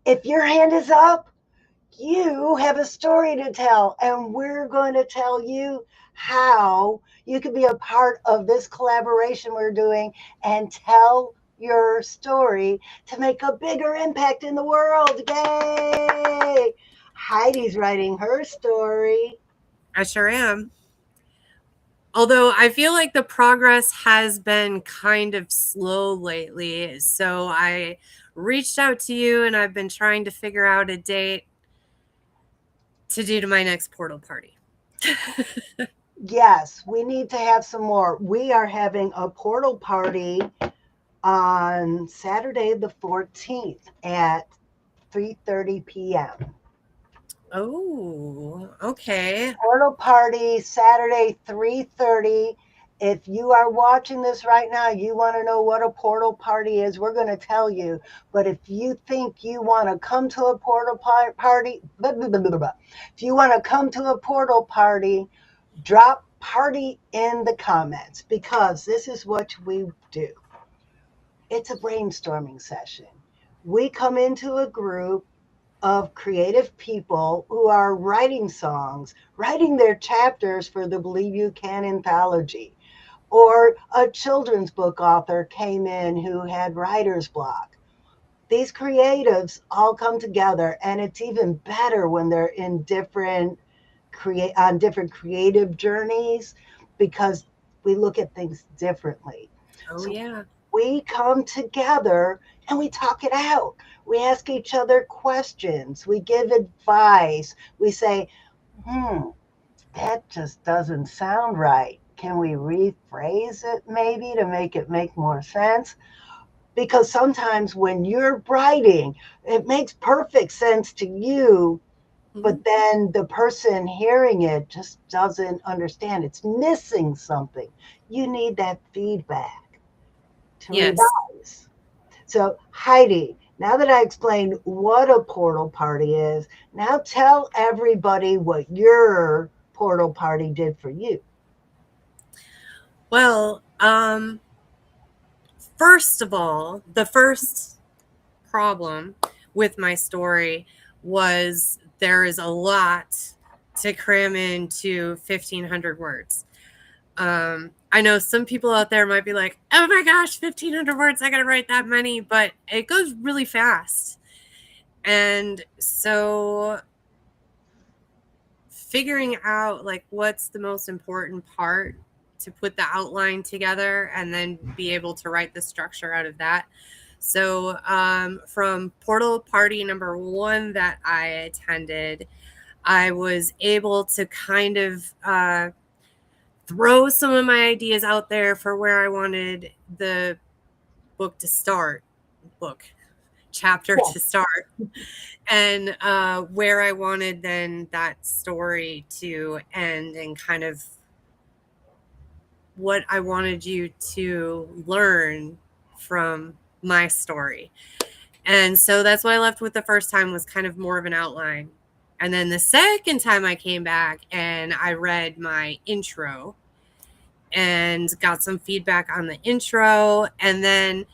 If your hand is up, you have a story to tell, and we're going to tell you how you can be a part of this collaboration we're doing and tell your story to make a bigger impact in the world. Yay! Heidi's writing her story. I sure am. Although I feel like the progress has been kind of slow lately. So I reached out to you and I've been trying to figure out a date to do to my next portal party. Yes, we need to have some more. We are having a portal party on Saturday the 14th at 3:30 p.m. Oh, okay. Portal party Saturday 3:30. If you are watching this right now, you want to know what a portal party is, we're going to tell you. But if you think you want to come to a portal party, blah, blah, blah, blah, blah. If you want to come to a portal party, drop party in the comments, because this is what we do. It's a brainstorming session. We come into a group of creative people who are writing songs, writing their chapters for the Believe You Can anthology. Or a children's book author came in who had writer's block. These creatives all come together, and it's even better when they're in different creative journeys, because we look at things differently. Oh, So yeah. we come together and we talk it out. We ask each other questions. We give advice. We say, that just doesn't sound right. Can we rephrase it maybe to make it make more sense? Because sometimes when you're writing, it makes perfect sense to you, Mhm. but then the person hearing it just doesn't understand. It's missing something. You need that feedback to Yes. revise. So, Heidi, now that I explained what a portal party is, now tell everybody what your portal party did for you. Well, first of all, the first problem with my story was there is a lot to cram into 1,500 words. I know some people out there might be like, oh my gosh, 1,500 words, I gotta write that many, but it goes really fast. And so figuring out like what's the most important part to put the outline together and then be able to write the structure out of that. So from portal party number one that I attended, I was able to kind of throw some of my ideas out there for where I wanted the book to start, book chapter Yeah. to start, and where I wanted then that story to end, and kind of what I wanted you to learn from my story. And so that's what I left with the first time, was kind of more of an outline. And then the second time I came back and I read my intro and got some feedback on the intro, and then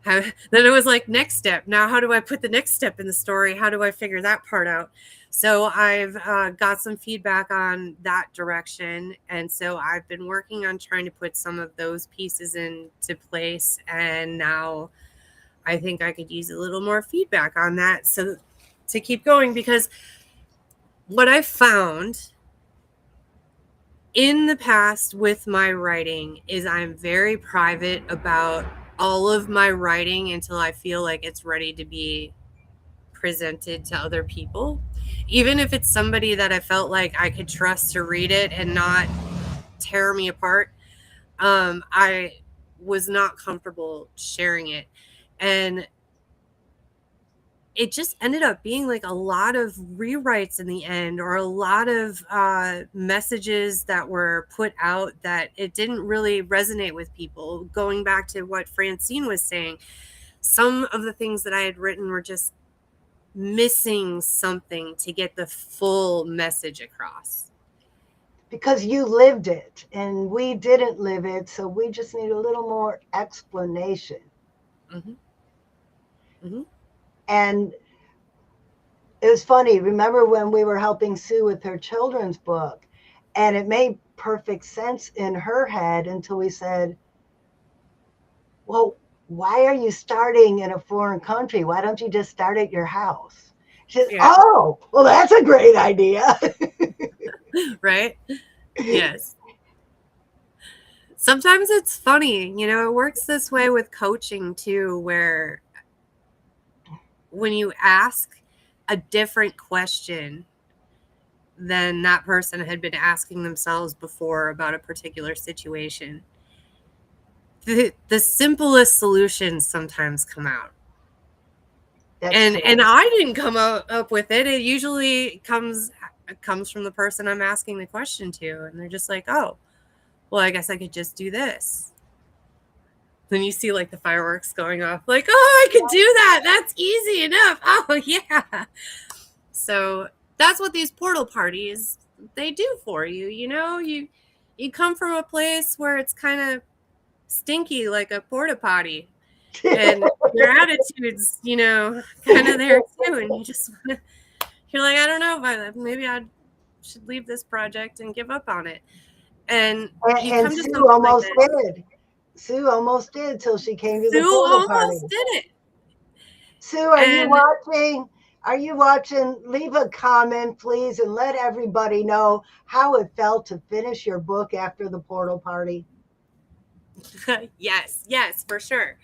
then it was like, next step. Now, how do I put the next step in the story? How do I figure that part out? So I've got some feedback on that direction. And so I've been working on trying to put some of those pieces into place. And now I think I could use a little more feedback on that, so to keep going, because what I found in the past with my writing is I'm very private about all of my writing until I feel like it's ready to be presented to other people. Even if it's somebody that I felt like I could trust to read it and not tear me apart, I was not comfortable sharing it. And it just ended up being like a lot of rewrites in the end, or a lot of messages that were put out that it didn't really resonate with people. Going back to what Francine was saying, some of the things that I had written were just missing something to get the full message across. Because you lived it and we didn't live it. So we just need a little more explanation. Hmm. Hmm. And it was funny. Remember when we were helping Sue with her children's book? And it made perfect sense in her head until we said, well, why are you starting in a foreign country? Why don't you just start at your house? She says, Yeah. oh, well, that's a great idea. Right? Yes. Sometimes it's funny, it works this way with coaching too, where when you ask a different question than that person had been asking themselves before about a particular situation, the simplest solutions sometimes come out. That's And true. I didn't come up with it. It usually comes from the person I'm asking the question to, and they're just like, "Oh, well, I guess I could just do this." Then you see like the fireworks going off, like, "Oh, I could do that. That's easy enough." Oh, yeah. So that's what these portal parties they do for you. You come from a place where it's kind of stinky like a porta potty, and your attitude's kind of there too, and you're like, I don't know, but maybe I should leave this project and give up on it. And you And come to Sue something like almost this. did. Sue almost did till she came to the Sue portal almost party. did it. Sue, are you And watching? Are you watching? Leave a comment, please, and let everybody know how it felt to finish your book after the portal party. yes, yes, for sure.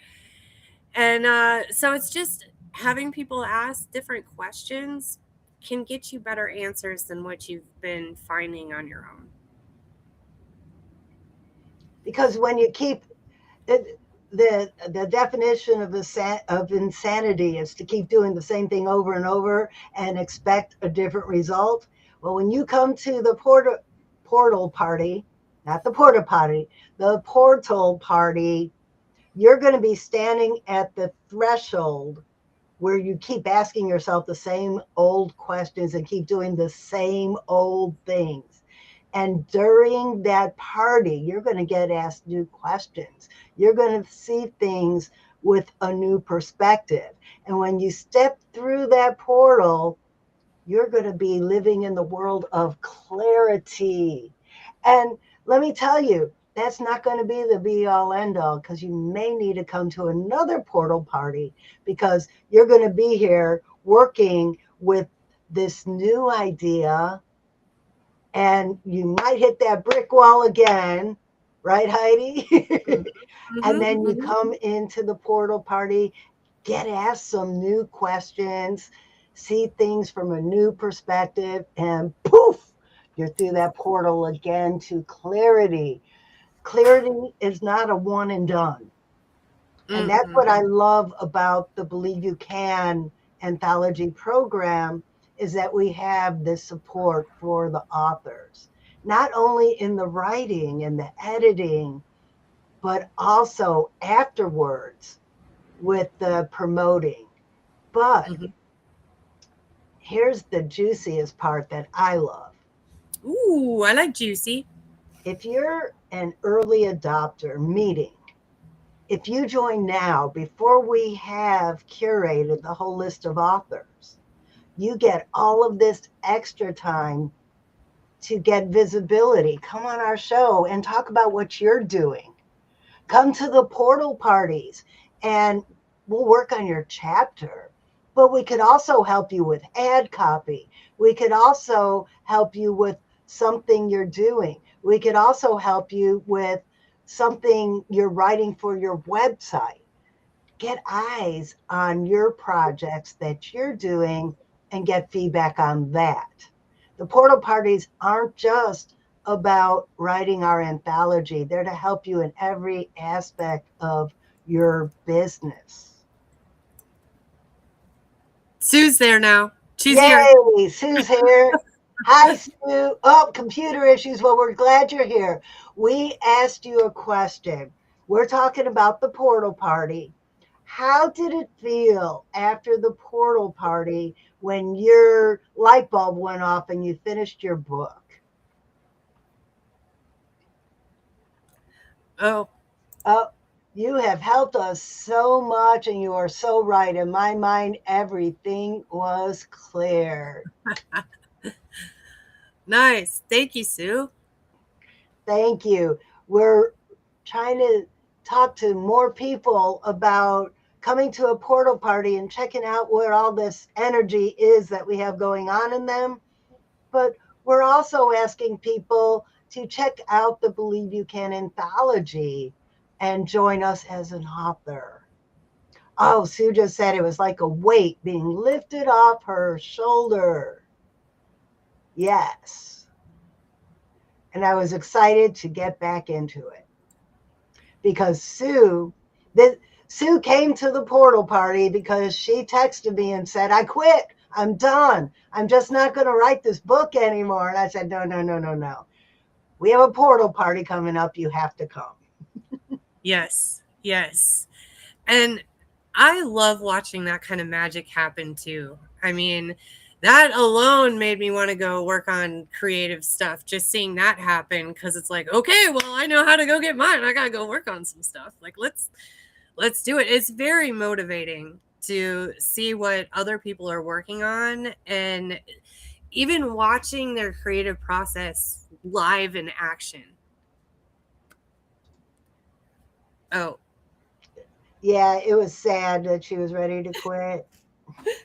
And so it's just having people ask different questions can get you better answers than what you've been finding on your own. Because when you keep it, the definition of insanity is to keep doing the same thing over and over and expect a different result. Well, when you come to the portal party, not the porta potty, the portal party, you're going to be standing at the threshold where you keep asking yourself the same old questions and keep doing the same old things. And during that party, you're going to get asked new questions. You're going to see things with a new perspective. And when you step through that portal, you're going to be living in the world of clarity. And let me tell you, that's not going to be the be all end all because you may need to come to another portal party because you're going to be here working with this new idea and you might hit that brick wall again, right, Heidi? And Mm-hmm, then you mm-hmm. come into the portal party, get asked some new questions, see things from a new perspective, and poof, you're through that portal again to clarity. Clarity is not a one and done. And that's Mm-mm. what I love about the Believe You Can anthology program is that we have this support for the authors, not only in the writing and the editing, but also afterwards with the promoting. But Mm-hmm. here's the juiciest part that I love. Ooh, I like juicy. If you're an early adopter, meeting, if you join now before we have curated the whole list of authors, you get all of this extra time to get visibility. Come on our show and talk about what you're doing. Come to the portal parties and we'll work on your chapter. But we could also help you with ad copy. We could also help you with something you're doing. We could also help you with something you're writing for your website. Get eyes on your projects that you're doing and get feedback on that. The portal parties aren't just about writing our anthology, they're to help you in every aspect of your business. Sue's there now. She's here. Yay, Sue's here. Hi, Sue. Oh, computer issues. Well, we're glad you're here. We asked you a question. We're talking about the portal party. How did it feel after the portal party when your light bulb went off and you finished your book? Oh, Oh, You have helped us so much, and you are so right. In my mind, everything was clear. Nice. Thank you, Sue. Thank you. We're trying to talk to more people about coming to a portal party and checking out where all this energy is that we have going on in them. But we're also asking people to check out the Believe You Can anthology and join us as an author. Oh, Sue just said it was like a weight being lifted off her shoulder. Yes. And I was excited to get back into it because Sue came to the portal party because she texted me and said, I quit. I'm done. I'm just not going to write this book anymore. And I said, no, no, no, no, no. We have a portal party coming up. You have to come. Yes. Yes. And I love watching that kind of magic happen too. I mean, that alone made me want to go work on creative stuff. Just seeing that happen because it's like, okay, well, I know how to go get mine. I got to go work on some stuff. Like let's do it. It's very motivating to see what other people are working on and even watching their creative process live in action. Oh. Yeah, it was sad that she was ready to quit.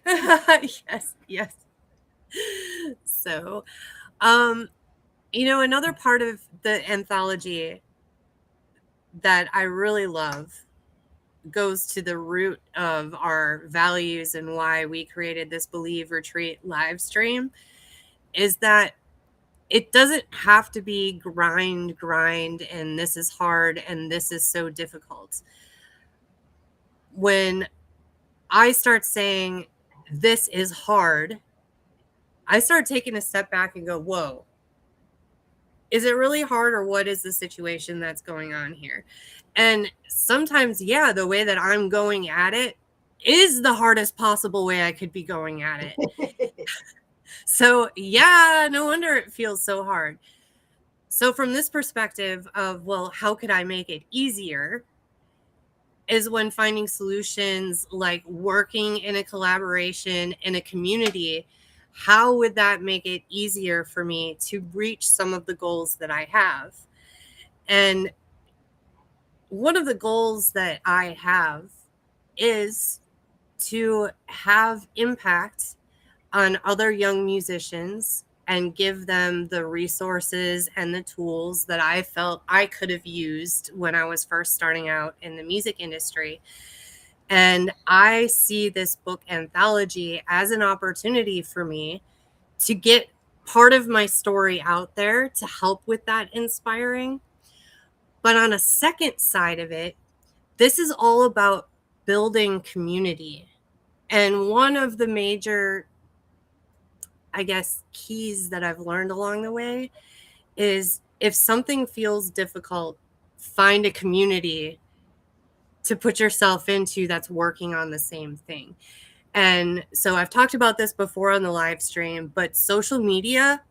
Yes, yes. So, um another part of the anthology that I really love goes to the root of our values and why we created this Believe Retreat live stream is that it doesn't have to be grind, and this is hard, and this is so difficult. When I start saying, this is hard, I start taking a step back and go, whoa, is it really hard, or what is the situation that's going on here? And sometimes, yeah, the way that I'm going at it is the hardest possible way I could be going at it. So, yeah, no wonder it feels so hard. So, from this perspective of, well, how could I make it easier? Is when finding solutions like working in a collaboration in a community. How would that make it easier for me to reach some of the goals that I have? And one of the goals that I have is to have impact on other young musicians and give them the resources and the tools that I felt I could have used when I was first starting out in the music industry. And I see this book anthology as an opportunity for me to get part of my story out there to help with that inspiring. But on a second side of it, this is all about building community. And one of the major, I guess, keys that I've learned along the way is if something feels difficult, find a community to put yourself into that's working on the same thing. And so I've talked about this before on the live stream, but social media,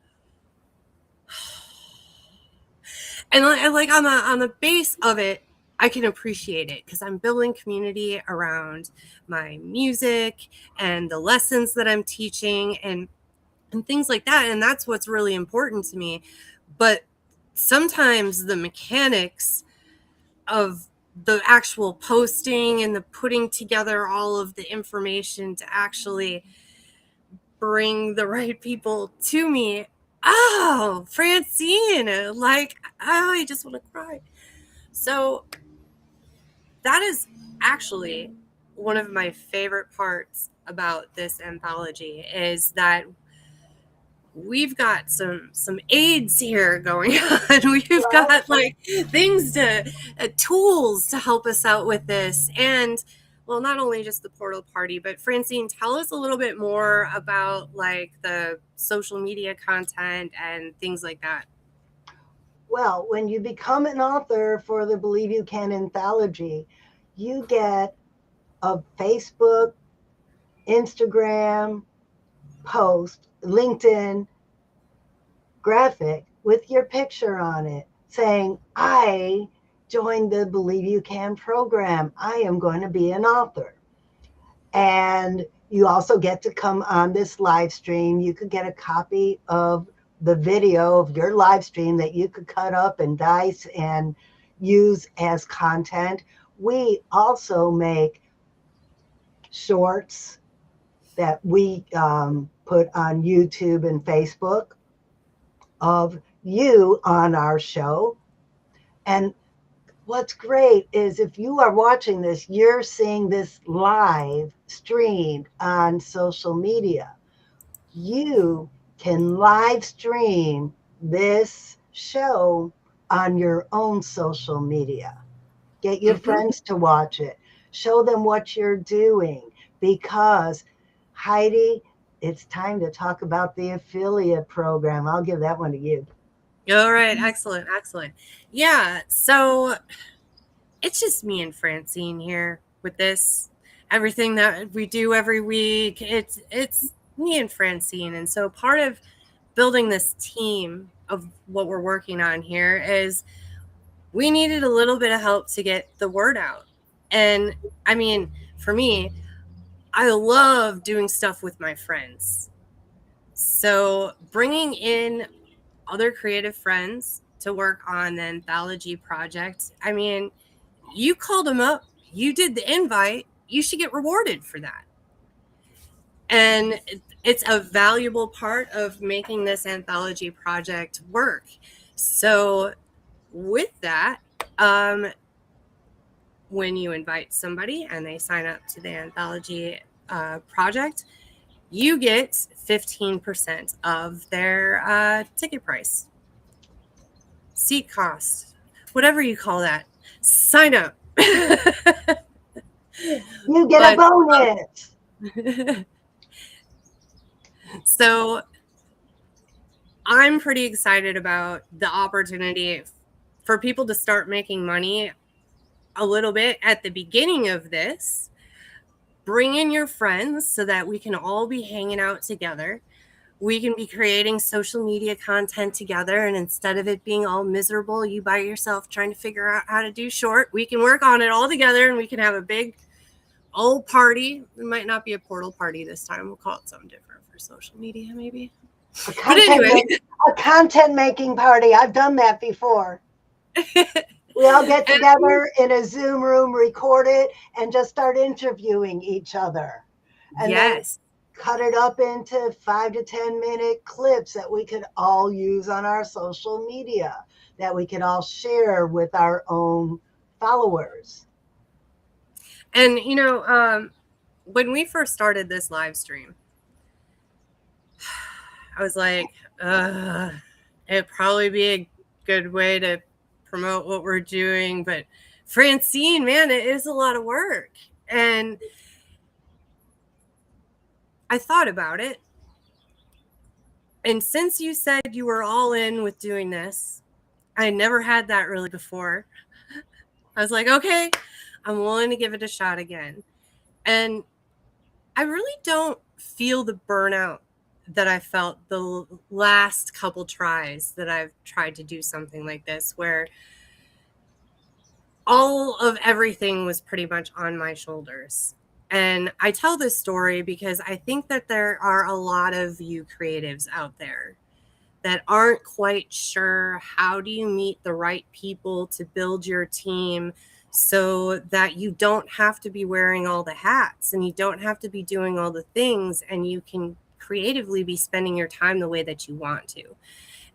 and like on the base of it, I can appreciate it because I'm building community around my music and the lessons that I'm teaching and things like that. And that's what's really important to me. But sometimes the mechanics of the actual posting and the putting together all of the information to actually bring the right people to me. Oh, Francine, like, oh, I just want to cry. So that is actually one of my favorite parts about this anthology is that we've got some aids here going on. We've Well, got like things to tools to help us out with this. And well, not only just the portal party, but Francine, tell us a little bit more about like the social media content and things like that. well, when you become an author for the Believe You Can anthology, you get a Facebook, Instagram post, LinkedIn graphic with your picture on it saying, I join the Believe You Can program. I am going to be an author. And you also get to come on this live stream. You could get a copy of the video of your live stream that you could cut up and dice and use as content. We also make shorts that we put on YouTube and Facebook of you on our show. And what's great is if you are watching this, you're seeing this live streamed on social media. You can live stream this show on your own social media. Get your Mm-hmm. friends to watch it. Show them what you're doing because, Heidi, it's time to talk about the affiliate program. I'll give that one to you. All right. Excellent. Excellent. Yeah. So it's just me and Francine here with this. Everything that we do every week, it's me and Francine. And so part of building this team of what we're working on here is we needed a little bit of help to get the word out. And I mean, for me, I love doing stuff with my friends. So bringing in other creative friends to work on the anthology project, I mean, you called them up, you did the invite, you should get rewarded for that. And it's a valuable part of making this anthology project work. So, with that, when you invite somebody and they sign up to the anthology project, you get 15% of their ticket price, seat cost, whatever you call that. Sign up. You get a But bonus. so I'm pretty excited about the opportunity for people to start making money a little bit at the beginning of this. Bring in your friends so that we can all be hanging out together. We can be creating social media content together. And instead of it being all miserable, you by yourself trying to figure out how to do short, we can work on it all together and we can have a big old party. It might not be a portal party this time. We'll call it something different for social media, maybe. A But anyway. content making party. I've done that before. We all get together in a Zoom room, record it, and just start interviewing each other. And then Yes. cut it up into 5 to 10 minute clips that we could all use on our social media, that we could all share with our own followers. And, when we first started this live stream, I was like, it'd probably be a good way to promote what we're doing. But Francine, man, it is a lot of work. And I thought about it. And since you said you were all in with doing this, I never had that really before. I was like, okay, I'm willing to give it a shot again. And I really don't feel the burnout that I felt the last couple tries that I've tried to do something like this, where all of everything was pretty much on my shoulders. And I tell this story because I think that there are a lot of you creatives out there that aren't quite sure how do you meet the right people to build your team so that you don't have to be wearing all the hats and you don't have to be doing all the things and you can creatively be spending your time the way that you want to.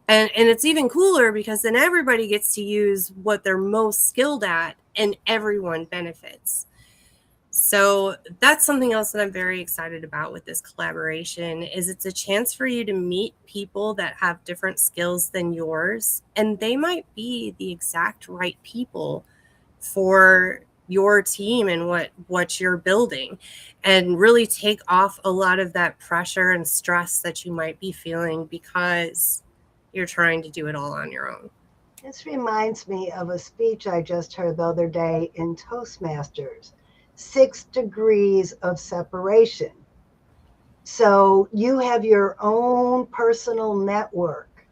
And it's even cooler because then everybody gets to use what they're most skilled at and everyone benefits. So that's something else that I'm very excited about with this collaboration is it's a chance for you to meet people that have different skills than yours, and they might be the exact right people for your team and what you're building, and really take off a lot of that pressure and stress that you might be feeling because you're trying to do it all on your own. This reminds me of a speech I just heard the other day in Toastmasters. 6 degrees of separation. So you have your own personal network,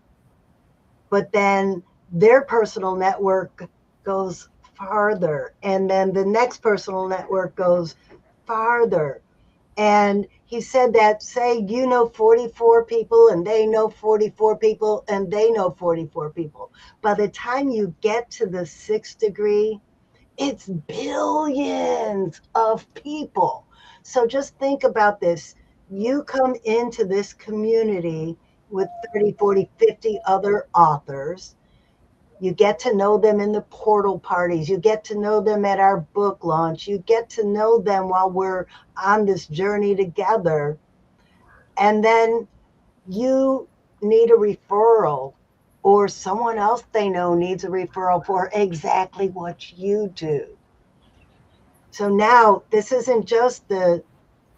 but then their personal network goes farther. And then the next personal network goes farther. And he said that, say, you know 44 people, and they know 44 people, and they know 44 people. By the time you get to the sixth degree, it's billions of people. So just think about this. You come into this community with 30, 40, 50 other authors. You get to know them in the portal parties. You get to know them at our book launch. You get to know them while we're on this journey together. And then you need a referral, or someone else they know needs a referral for exactly what you do. So now this isn't just the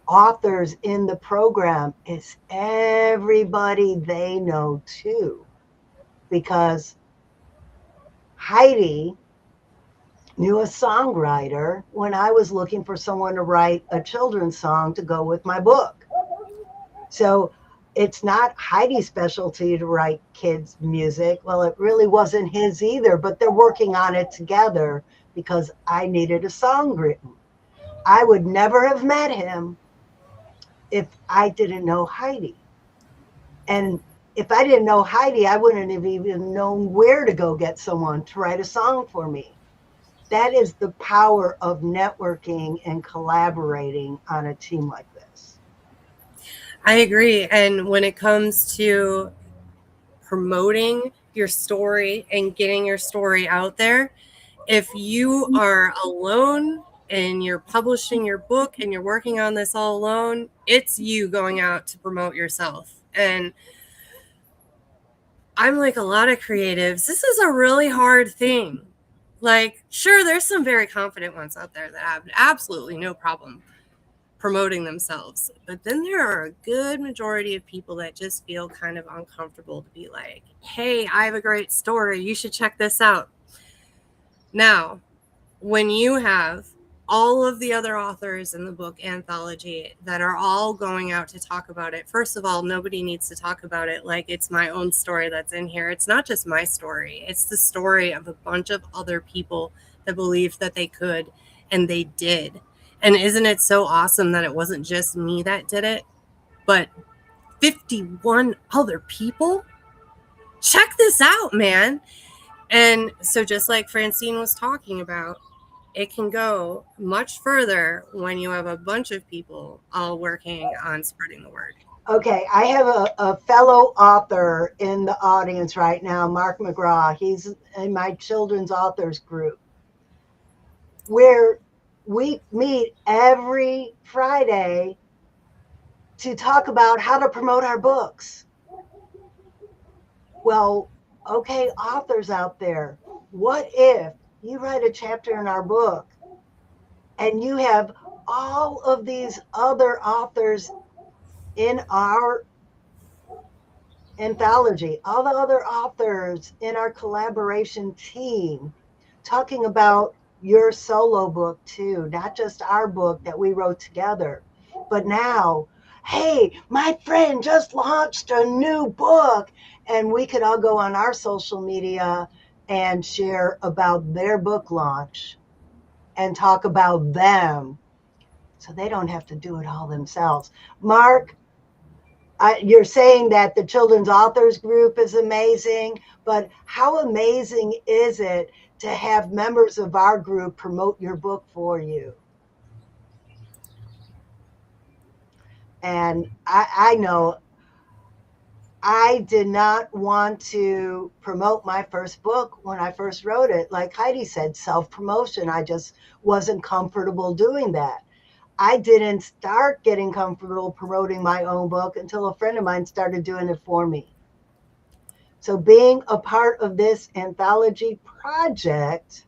authors in the program, it's everybody they know too. Because Heidi knew a songwriter when I was looking for someone to write a children's song to go with my book. So it's not Heidi's specialty to write kids' music. Well, it really wasn't his either, but they're working on it together because I needed a song written. I would never have met him if I didn't know Heidi. And if I didn't know Heidi, I wouldn't have even known where to go get someone to write a song for me. That is the power of networking and collaborating on a team like this. I agree. And when it comes to promoting your story and getting your story out there, if you are alone and you're publishing your book and you're working on this all alone, it's you going out to promote yourself. And I'm like a lot of creatives, this is a really hard thing. Like, sure, there's some very confident ones out there that have absolutely no problem promoting themselves. But then there are a good majority of people that just feel kind of uncomfortable to be like, hey, I have a great story. You should check this out. Now, when you have all of the other authors in the book anthology that are all going out to talk about it, first of all, nobody needs to talk about it like it's my own story that's in here. It's not just my story, it's the story of a bunch of other people that believed that they could, and they did. And isn't it so awesome that it wasn't just me that did it, but 51 other people? Check this out, man. And so, just like Francine was talking about, it can go much further when you have a bunch of people all working on spreading the word. Okay, I have a fellow author in the audience right now, Mark McGraw. He's in my children's authors group, where we meet every Friday to talk about how to promote our books. Well, okay, authors out there, what if you write a chapter in our book and you have all of these other authors in our anthology, all the other authors in our collaboration team talking about your solo book too, not just our book that we wrote together, but now, hey, my friend just launched a new book, and we could all go on our social media and share about their book launch and talk about them so they don't have to do it all themselves. Mark, you're saying that the children's authors group is amazing, but how amazing is it to have members of our group promote your book for you? And I know I did not want to promote my first book when I first wrote it. Like Heidi said, self promotion. I just wasn't comfortable doing that. I didn't start getting comfortable promoting my own book until a friend of mine started doing it for me. So being a part of this anthology project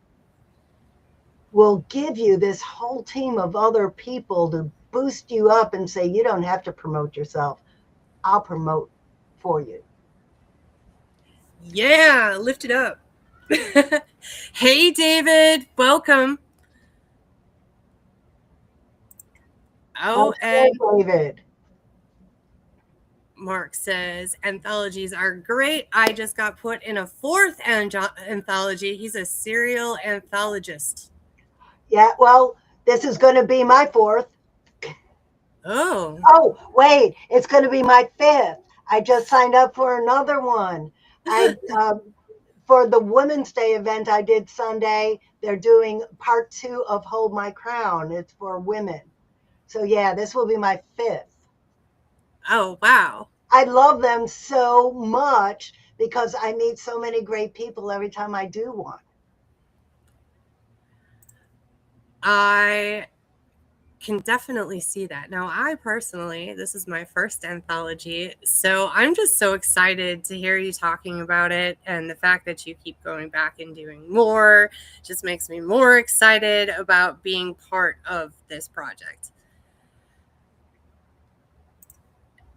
will give you this whole team of other people to boost you up and say, you don't have to promote yourself. I'll promote for you. Yeah, lift it up. Hey, David, welcome. Oh, Okay, and David. Mark says anthologies are great. I just got put in a fourth anthology. He's a serial anthologist. Yeah, well, this is going to be my fourth. Oh. Oh, wait, it's going to be my fifth. I just signed up for another one. I for the Women's Day event I did Sunday, they're doing part two of Hold My Crown. It's for women. So yeah, this will be my fifth. Oh, wow. I love them so much because I meet so many great people every time I do one. I can definitely see that. Now, I personally, this is my first anthology, so I'm just so excited to hear you talking about it. And the fact that you keep going back and doing more just makes me more excited about being part of this project.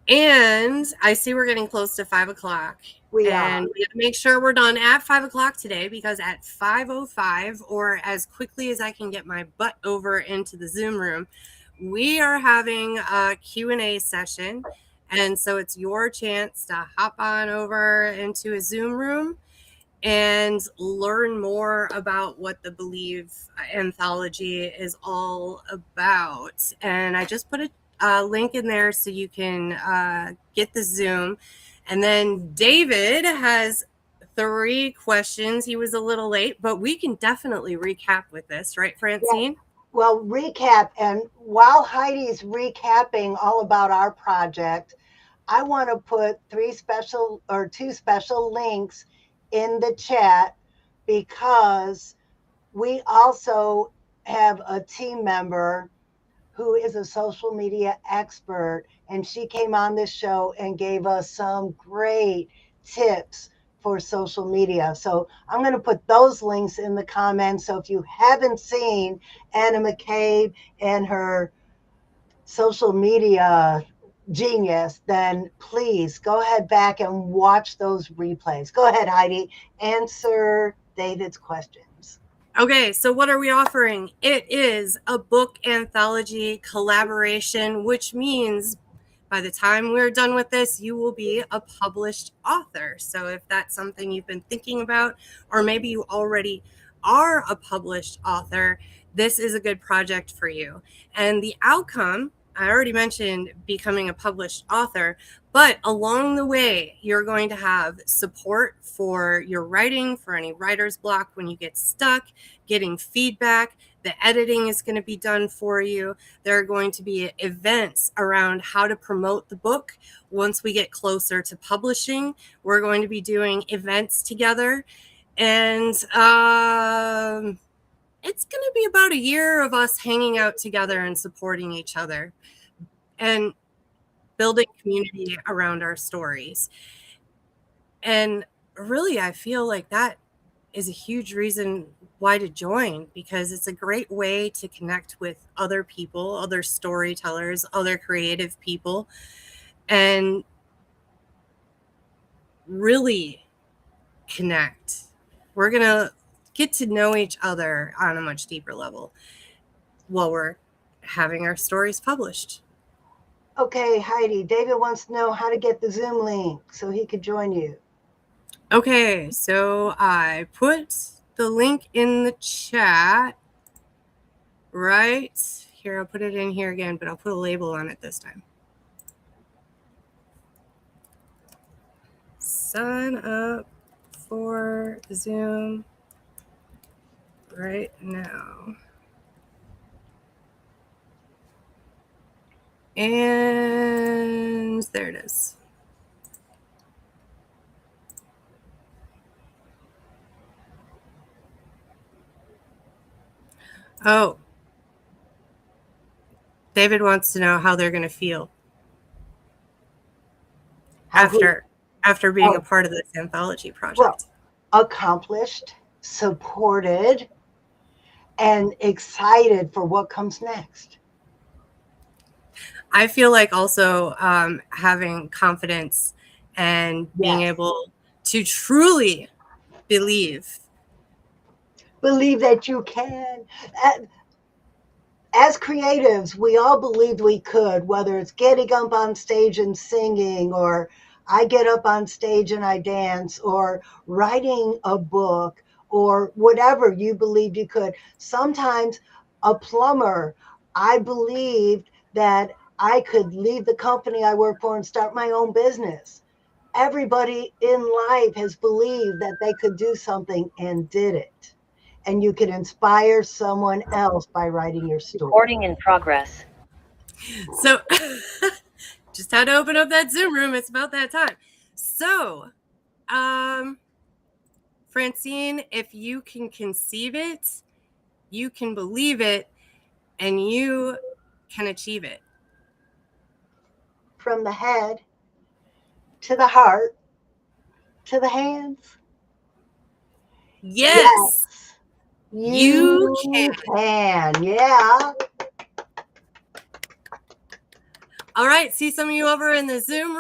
And I see we're getting close to 5 o'clock. We are. And we have to make sure we're done at 5 o'clock today, because at 5:05, or as quickly as I can get my butt over into the Zoom room, we are having a Q&A session. And so it's your chance to hop on over into a Zoom room and learn more about what the Believe anthology is all about. And I just put a link in there so you can get the Zoom. And then David has 3 questions. He was a little late, but we can definitely recap with this, right, Yeah. Francine? Well, recap. And while Heidi's recapping all about our project, I want to put two special links in the chat because we also have a team member who is a social media expert, and she came on this show and gave us some great tips for social media. So I'm going to put those links in the comments. So if you haven't seen Anna McCabe and her social media genius, then please go ahead back and watch those replays. Go ahead, Heidi. Answer David's questions. Okay, so what are we offering? It is a book anthology collaboration, which means by the time we're done with this, you will be a published author. So if that's something you've been thinking about, or maybe you already are a published author, this is a good project for you. And the outcome, I already mentioned becoming a published author, but along the way, you're going to have support for your writing, for any writer's block when you get stuck, getting feedback. The editing is going to be done for you. There are going to be events around how to promote the book. Once we get closer to publishing, we're going to be doing events together. And it's going to be about a year of us hanging out together and supporting each other and building community around our stories. And really, I feel like that is a huge reason why to join, because it's a great way to connect with other people, other storytellers, other creative people, and really connect. We're going to get to know each other on a much deeper level while we're having our stories published. Okay, Heidi, David wants to know how to get the Zoom link so he could join you. Okay, so I put the link in the chat right here. I'll put it in here again, but I'll put a label on it this time. Sign up for Zoom right now. And there it is. Oh, David wants to know how they're going to feel after being a part of this anthology project. Well, accomplished, supported, and excited for what comes next. I feel like also having confidence and being able to truly believe that you can. As creatives, we all believed we could, whether it's getting up on stage and singing, or I get up on stage and I dance, or writing a book, or whatever you believed you could. Sometimes a plumber, I believed that I could leave the company I work for and start my own business. Everybody in life has believed that they could do something and did it. And you can inspire someone else by writing your story. Recording in progress. So just had to open up that Zoom room. It's about that time. So, Francine, if you can conceive it, you can believe it, and you can achieve it. From the head to the heart to the hands. Yes, you You can. can. Yeah. All right, see some of you over in the Zoom room.